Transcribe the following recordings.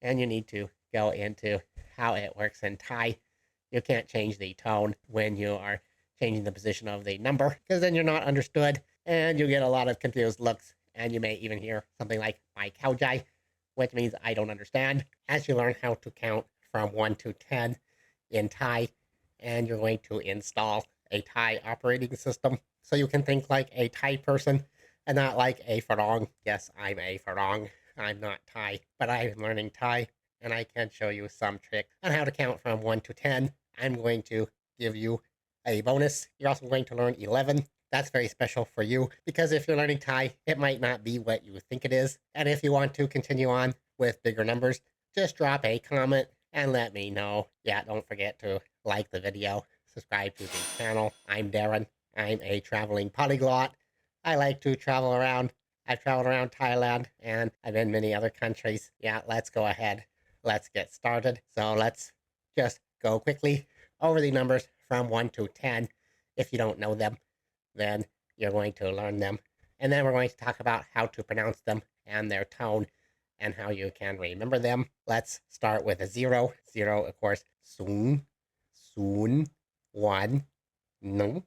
and you need to go into how it works in Thai. You can't change the tone when you are changing the position of the number, because then you're not understood and you get a lot of confused looks, and you may even hear something like "my cow jai," which means I don't understand. As you learn how to count from 1 to 10 in Thai, and you're going to install a Thai operating system so you can think like a Thai person and not like a Farong. Yes, I'm a Farong. I'm not Thai, but I'm learning Thai, and I can show you some tricks on how to count from 1 to 10. I'm going to give you a bonus. You're also going to learn 11. That's very special for you, because if you're learning Thai, it might not be what you think it is. And if you want to continue on with bigger numbers, just drop a comment and let me know. Yeah, don't forget to like the video, subscribe to the channel. I'm Darren. I'm a traveling polyglot. I like to travel around. I've traveled around Thailand, and I've been many other countries. Yeah, let's go ahead. Let's get started. So let's just go quickly over the numbers from 1 to 10. If you don't know them, then you're going to learn them. And then we're going to talk about how to pronounce them and their tone and how you can remember them. Let's start with a 0. 0, of course, soon, soon. 1, nung,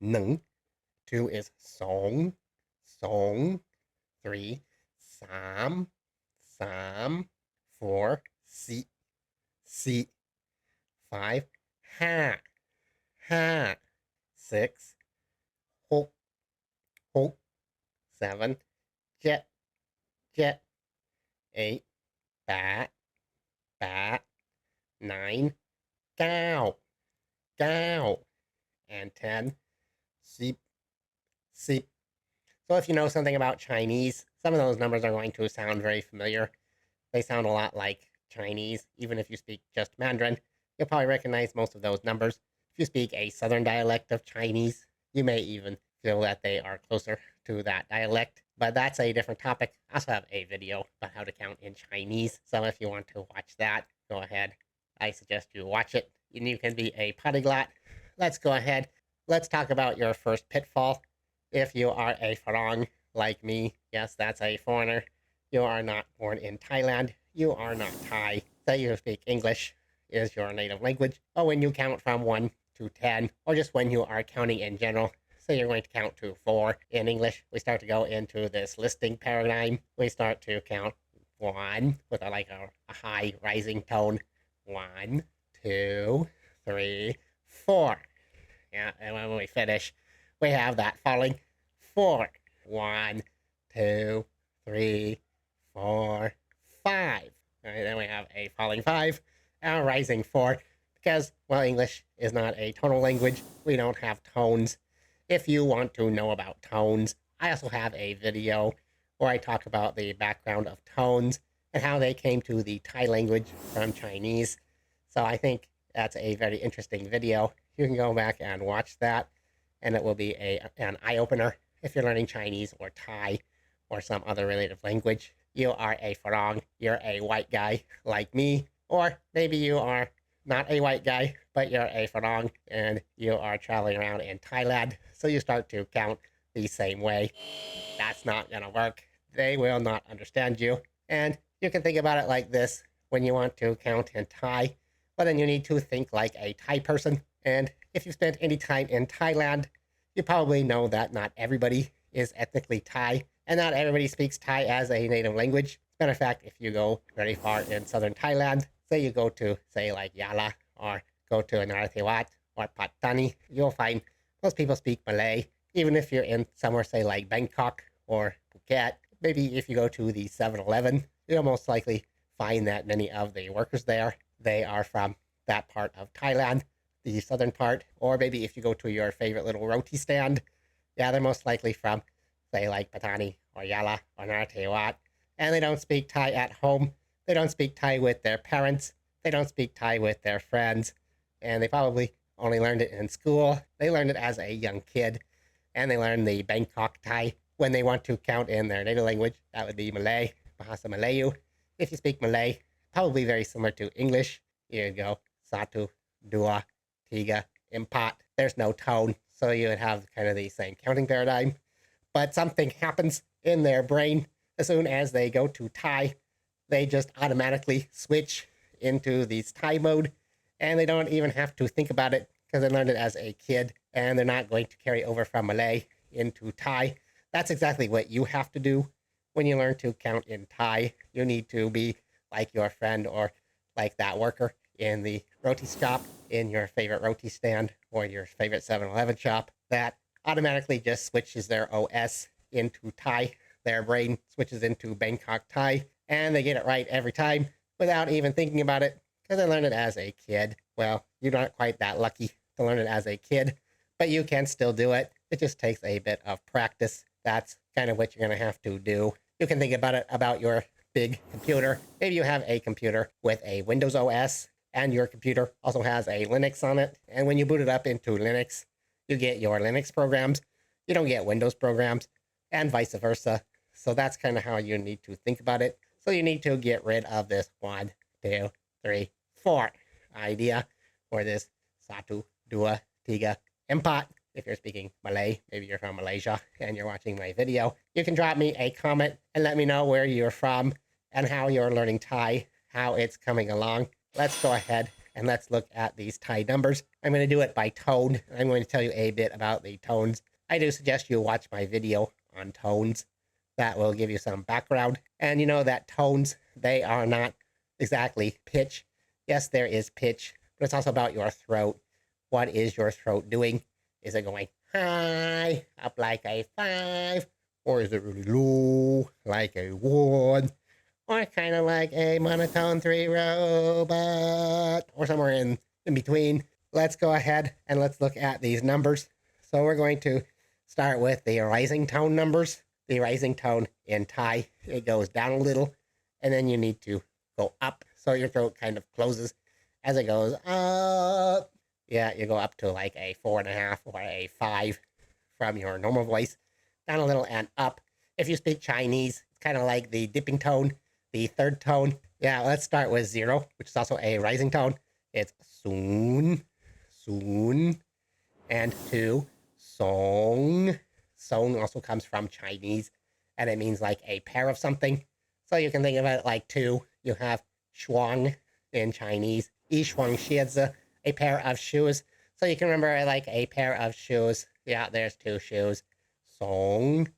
nung. 2 is song, song. 3, sam, sam. 4, si, si. 5, ha, ha. 6, hok, hok. 7, jet, jet. 8, bat, bat. 9, cow, cow. And 10, sheep, sheep. So if you know something about Chinese, some of those numbers are going to sound very familiar. They sound a lot like Chinese. Even if you speak just Mandarin, you'll probably recognize most of those numbers. If you speak a southern dialect of Chinese, you may even feel that they are closer to that dialect. But that's a different topic. I also have a video about how to count in Chinese. So if you want to watch that, go ahead. I suggest you watch it. And you can be a polyglot. Let's go ahead. Let's talk about your first pitfall. If you are a Farang like me, yes, that's a foreigner. You are not born in Thailand. You are not Thai. Say you speak English is your native language. Or when you count from 1 to 10, or just when you are counting in general. So you're going to count to 4 in English. We start to go into this listing paradigm. We start to count 1 with a high rising tone. 1, 2, 3, 4. Yeah, and when we finish, we have that falling 4. 1, 2, 3, 4, 5. All right, then we have a falling 5, and a rising 4, because, well, English is not a tonal language. We don't have tones. If you want to know about tones, I also have a video where I talk about the background of tones and how they came to the Thai language from Chinese. So I think that's a very interesting video. You can go back and watch that, and it will be an eye-opener if you're learning Chinese or Thai or some other related language. You are a Farang, you're a white guy like me, or maybe you are not a white guy, but you're a Farang and you are traveling around in Thailand, so you start to count the same way. That's not gonna work. They will not understand you. And you can think about it like this: when you want to count in Thai, well, then you need to think like a Thai person. And if you spent any time in Thailand, you probably know that not everybody is ethnically Thai, and not everybody speaks Thai as a native language. As a matter of fact, if you go very far in southern Thailand, say you go to, say, like Yala, or go to Narathiwat or Pattani, you'll find most people speak Malay. Even if you're in somewhere, say, like Bangkok or Phuket, maybe if you go to the 7-Eleven, you'll most likely find that many of the workers there, they are from that part of Thailand, the southern part. Or maybe if you go to your favorite little roti stand, yeah, they're most likely from, say, like Patani or Yala or Narathiwat. And they don't speak Thai at home. They don't speak Thai with their parents. They don't speak Thai with their friends. And they probably only learned it in school. They learned it as a young kid. And they learned the Bangkok Thai when they want to count in their native language. That would be Malay, Bahasa Malayu. If you speak Malay, probably very similar to English. You go Satu, Dua, Tiga, Empat. There's no tone, so you would have kind of the same counting paradigm. But something happens in their brain as soon as they go to Thai. they just automatically switch into these Thai mode, and they don't even have to think about it because they learned it as a kid, and they're not going to carry over from Malay into Thai. That's exactly what you have to do when you learn to count in Thai. You need to be like your friend or like that worker in the roti shop, in your favorite roti stand, or your favorite 7-Eleven shop that automatically just switches their OS into Thai. Their brain switches into Bangkok Thai, and they get it right every time without even thinking about it because they learned it as a kid. Well, you're not quite that lucky to learn it as a kid, but you can still do it. It just takes a bit of practice. That's kind of what you're going to have to do. You can think about it about your big computer. Maybe you have a computer with a Windows OS, and your computer also has a Linux on it. And when you boot it up into Linux, you get your Linux programs. You don't get Windows programs, and vice versa. So that's kind of how you need to think about it. So you need to get rid of this 1, 2, 3, 4 idea, or this satu, dua, tiga, empat. If you're speaking Malay, maybe you're from Malaysia and you're watching my video, you can drop me a comment and let me know where you're from and how you're learning Thai, how it's coming along. Let's go ahead and let's look at these Thai numbers. I'm going to do it by tone. I'm going to tell you a bit about the tones. I do suggest you watch my video on tones. That will give you some background. And you know that tones, they are not exactly pitch. Yes, there is pitch, but it's also about your throat. What is your throat doing? Is it going high, up like a 5? Or is it really low, like a 1? Or kind of like a monotone 3 robot? Or somewhere in between. Let's go ahead and let's look at these numbers. So we're going to start with the rising tone numbers. The rising tone in Thai, it goes down a little, and then you need to go up. So your throat kind of closes as it goes up. Yeah, you go up to like a 4.5 or a 5 from your normal voice, down a little and up. If you speak Chinese, it's kind of like the dipping tone, the third tone. Yeah, let's start with 0, which is also a rising tone. It's soon, soon, and 2, song. Song also comes from Chinese, and it means like a pair of something. So you can think of it like 2. You have shuang in Chinese, yi shuang xieze, a pair of shoes. So you can remember like a pair of shoes. Yeah, there's 2 shoes. Song,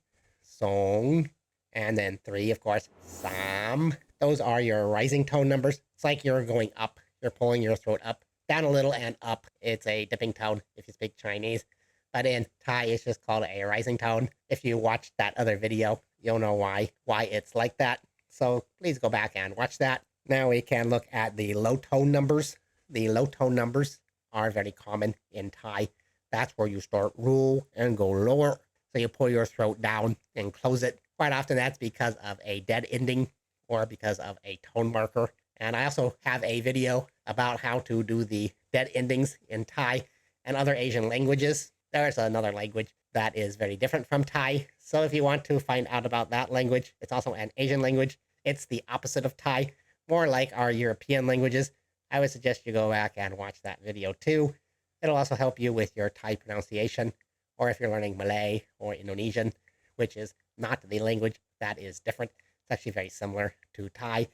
song, and then 3, of course, sam. Those are your rising tone numbers. It's like you're going up. You're pulling your throat up, down a little and up. It's a dipping tone if you speak Chinese. But in Thai, it's just called a rising tone. If you watched that other video, you'll know why it's like that. So please go back and watch that. Now we can look at the low tone numbers. The low tone numbers are very common in Thai. That's where you start roll and go lower. So you pull your throat down and close it. Quite often that's because of a dead ending or because of a tone marker. And I also have a video about how to do the dead endings in Thai and other Asian languages. There's another language that is very different from Thai. So if you want to find out about that language, it's also an Asian language. It's the opposite of Thai, more like our European languages. I would suggest you go back and watch that video too. It'll also help you with your Thai pronunciation, or if you're learning Malay or Indonesian, which is not the language that is different. It's actually very similar to Thai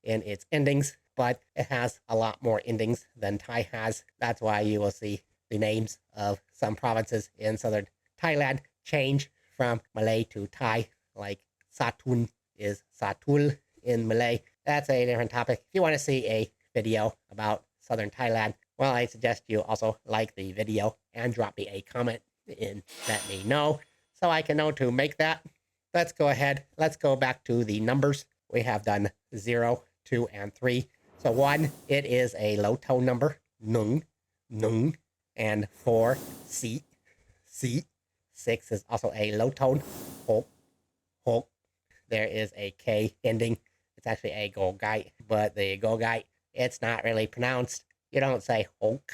in its endings, but it has a lot more endings than Thai has. That's why you will see the names of some provinces in southern Thailand change from Malay to Thai, like Satun is Satul in Malay. That's a different topic. If you want to see a video about southern Thailand, well, I suggest you also like the video and drop me a comment and let me know so I can know to make that. Let's go ahead. Let's go back to the numbers. We have done 0, 2, and 3. So 1, it is a low tone number, nung, nung. And 4, si, si. 6 is also a low tone, hok, hok. There is a K ending. It's actually a gogai, but the gogai, it's not really pronounced. You don't say hok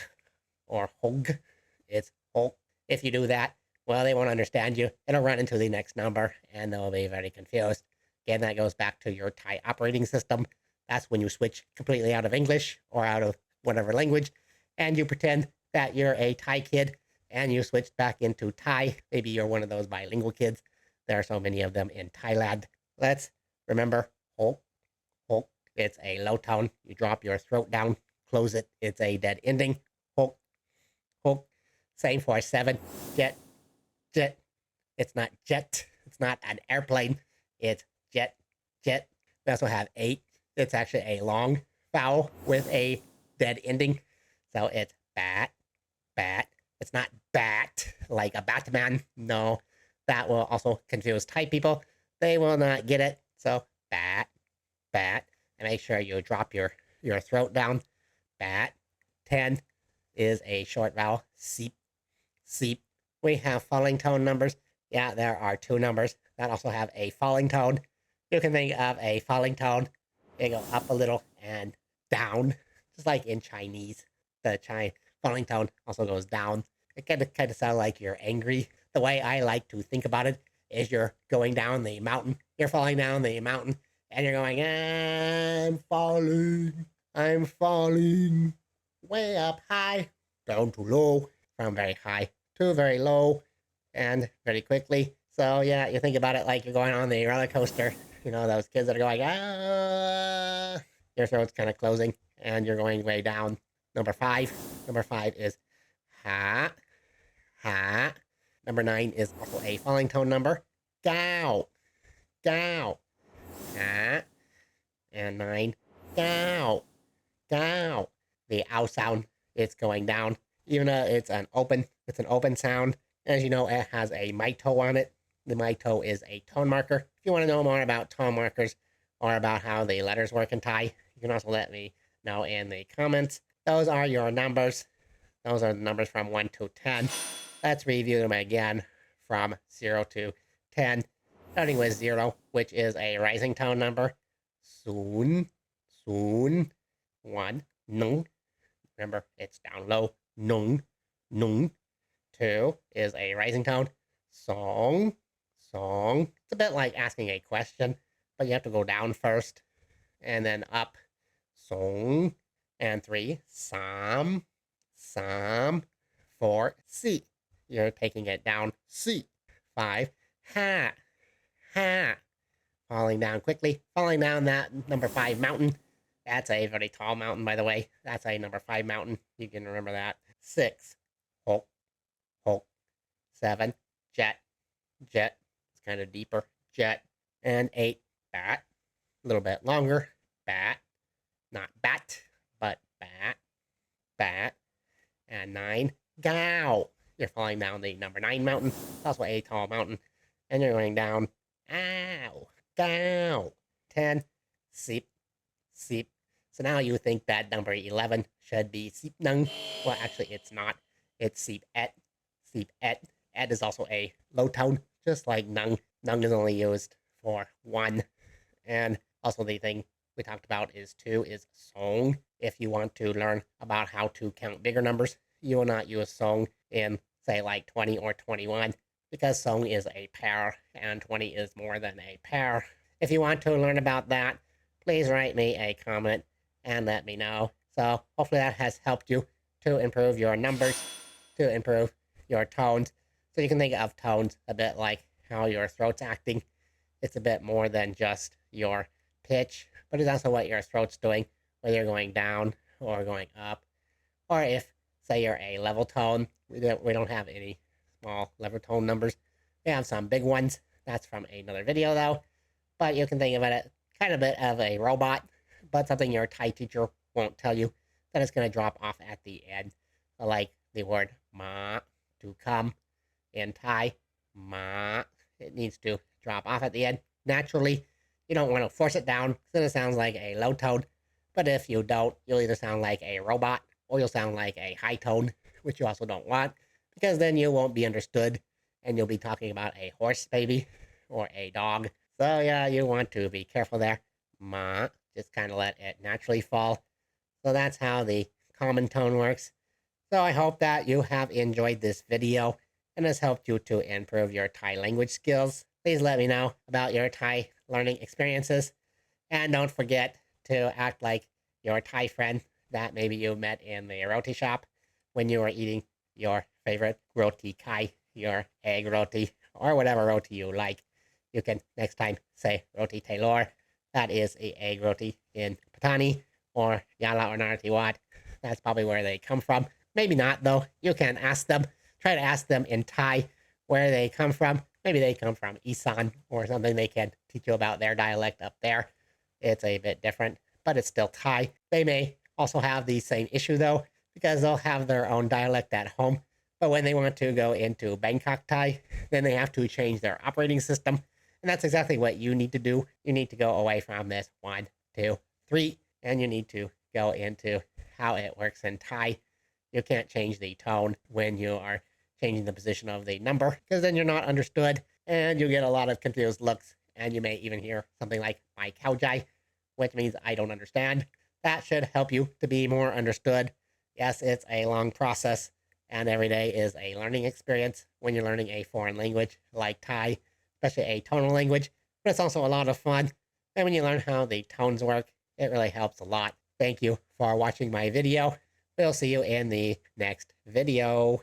or hog. It's hok. If you do that, well, they won't understand you. It'll run into the next number, and they'll be very confused. Again, that goes back to your Thai operating system. That's when you switch completely out of English or out of whatever language, and you pretend that you're a Thai kid and you switched back into Thai. Maybe you're one of those bilingual kids. There are so many of them in Thailand. Let's remember hok, hok, it's a low tone. You drop your throat down, close it, it's a dead ending. Hook, hook. Same for 7. Jet, jet. It's not jet. It's not an airplane. It's jet, jet. We also have 8. It's actually a long vowel with a dead ending. So it's bat, bat. It's not bat, like a Batman. No, that will also confuse Thai people. They will not get it. So bat, bat. And make sure you drop your throat down. Bat. 10 is a short vowel. Seep, seep. We have falling tone numbers. Yeah, there are 2 numbers that also have a falling tone. You can think of a falling tone. They go up a little and down, just like in Chinese. The falling tone also goes down. It kind of sounds like you're angry. The way I like to think about it is you're going down the mountain. You're falling down the mountain, and you're going, I'm falling, way up high, down to low, from very high to very low, and very quickly. So yeah, you think about it like you're going on the roller coaster. You know, those kids that are going, your throat's kind of closing, and you're going way down. Number 5. Number 5 is ha, ha. Number 9 is also a falling tone number. Gao, gao, ha. And 9, gao, gao. The ow sound, it's going down. Even though it's an open sound. As you know, it has a mito on it. The mito is a tone marker. If you want to know more about tone markers or about how the letters work in Thai, you can also let me know in the comments. Those are your numbers. Those are the numbers from 1 to 10. Let's review them again from 0 to 10. Starting with 0, which is a rising tone number. Soon, soon. 1, nung. Remember, it's down low. Nung, nung. 2 is a rising tone. Song, song. It's a bit like asking a question, but you have to go down first and then up. Song. And 3, sam, sam. 4, si. You're taking it down. Si. 5, ha, ha. Falling down quickly. Falling down that number 5 mountain. That's a very tall mountain, by the way. That's a number 5 mountain. You can remember that. 6, hok, hok. 7, jet, jet. It's kind of deeper. Jet. And 8, bat. A little bit longer. Bat. Not bat, but bat, bat. And 9, gao. You're falling down the number 9 mountain. It's also a tall mountain. And you're going down. Ow, gao. 10, seep, seep. So now you think that number 11 should be seep nung. Well, actually, it's not. It's seep et. Seep et. Et is also a low tone, just like nung. Nung is only used for 1. And also the thing we talked about is 2 is song. If you want to learn about how to count bigger numbers, you will not use song in, say, like 20 or 21, because song is a pair and 20 is more than a pair. If you want to learn about that, please write me a comment and let me know. So hopefully that has helped you to improve your numbers, to improve your tones. So you can think of tones a bit like how your throat's acting. It's a bit more than just your pitch, but it's also what your throat's doing, whether you're going down or going up. Or if, say, you're a level tone, we don't have any small level tone numbers. We have some big ones. That's from another video, though. But you can think of it kind of a bit of a robot, but something your Thai teacher won't tell you, that it's going to drop off at the end. Like the word ma, to come. In Thai, ma, it needs to drop off at the end. Naturally, you don't want to force it down, because it sounds like a low tone. But if you don't, you'll either sound like a robot, or you'll sound like a high tone, which you also don't want, because then you won't be understood, and you'll be talking about a horse, maybe, or a dog. So yeah, you want to be careful there. Ma, just kind of let it naturally fall. So that's how the common tone works. So I hope that you have enjoyed this video and has helped you to improve your Thai language skills. Please let me know about your Thai learning experiences. And don't forget to act like your Thai friend that maybe you met in the roti shop when you were eating your favorite roti kai, your egg roti, or whatever roti you like. You can next time say roti Taylor That is a egg roti in Patani or Yala or Naratiwat. That's probably where they come from. Maybe not, though. You can ask them. Try to ask them in Thai where they come from. Maybe they come from Isan or something. They can teach you about their dialect up there. It's a bit different, but it's still Thai. They may also have the same issue, though, because they'll have their own dialect at home. But when they want to go into Bangkok Thai, then they have to change their operating system. And that's exactly what you need to do. You need to go away from this 1, 2, 3, and you need to go into how it works in Thai. You can't change the tone when you are changing the position of the number, because then you're not understood and you get a lot of confused looks. And you may even hear something like my kaujai, which means I don't understand. That should help you to be more understood. Yes, it's a long process, and every day is a learning experience when you're learning a foreign language like Thai, especially a tonal language, but it's also a lot of fun. And when you learn how the tones work, it really helps a lot. Thank you for watching my video. We'll see you in the next video.